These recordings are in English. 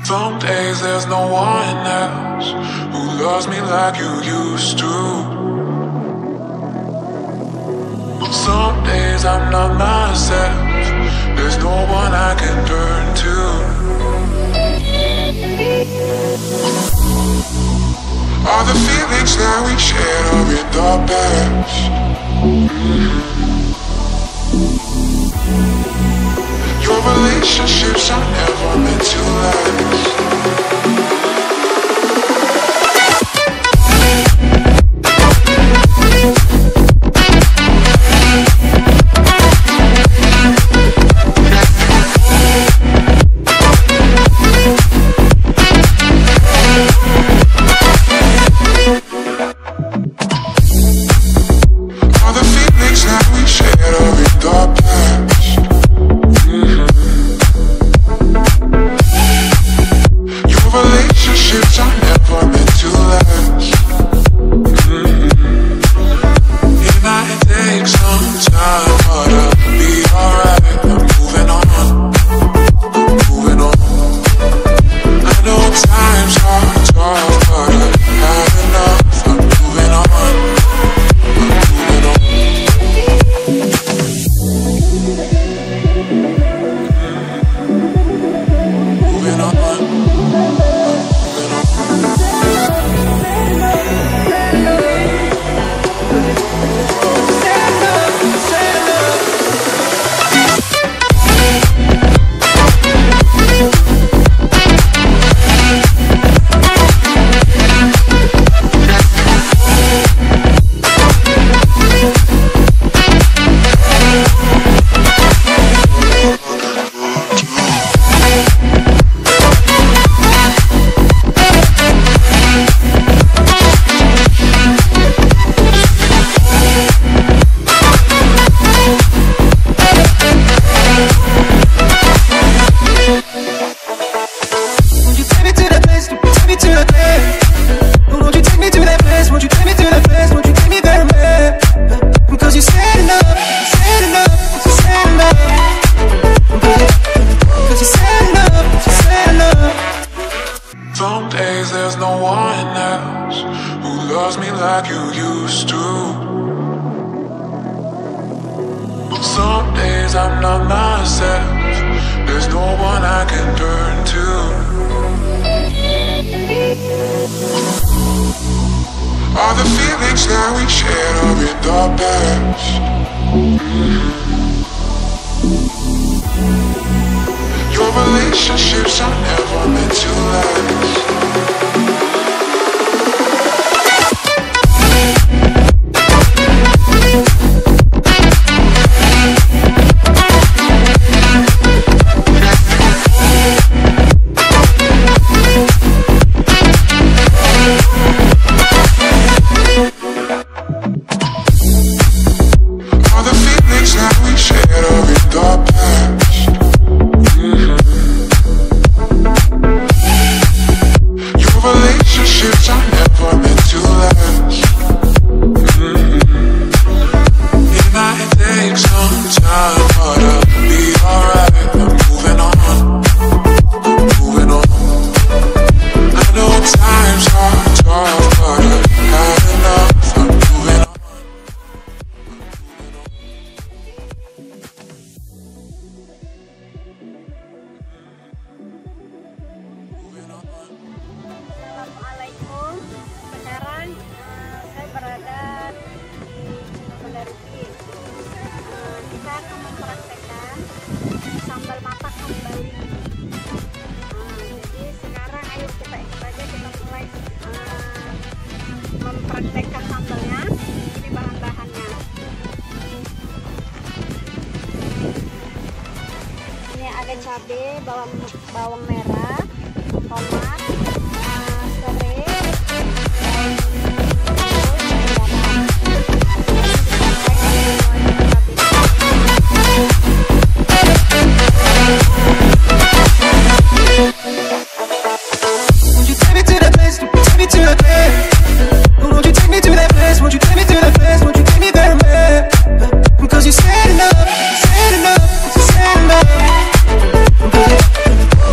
Some days there's no one else who loves me like you used to. Some days I'm not myself, there's no one I can turn to. All the feelings that we shared are in the past. Your relationships are never meant to last. Some days there's no one else who loves me like you used to. Some days I'm not myself, there's no one I can turn to. All the feelings that we shared are in the past. Your relationships are never meant to last. All the feelings that we shared are in the past. Relationships are never meant to last. It might take some time, but I'll be alright. I'm moving on, moving on. I know times are tough, but I've had enough. I'm moving on. Assalamualaikum. Sekarang saya berada di Pendariki. Kita akan mempraktekkan sambal matak kembali. Jadi sekarang ayo kita ikut aja, kita mulai mempraktekkan sambalnya. Ini bahan-bahannya. Ini ada cabai, bawang merah, tomat, serai,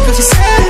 Cause you said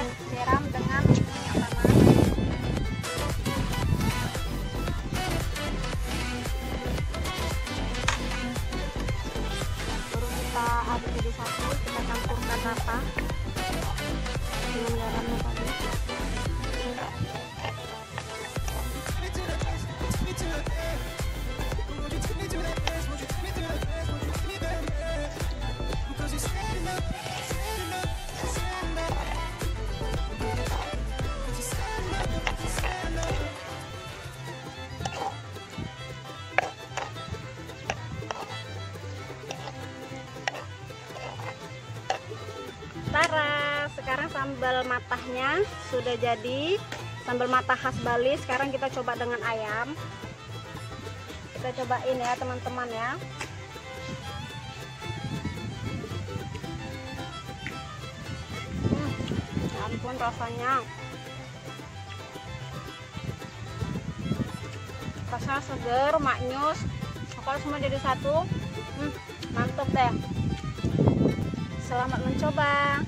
siram dengan minyak panas. Baru kita aduk jadi satu, kita campurkan rata dengan garamnya tadi. Tara, sekarang sambal matahnya sudah jadi. Sambal matah khas Bali. Sekarang kita coba dengan ayam. Kita cobain ya teman-teman ya. Ya ampun rasanya. Rasanya seger, maknyus. Pokoknya semua jadi satu. Mantap deh. Selamat mencoba.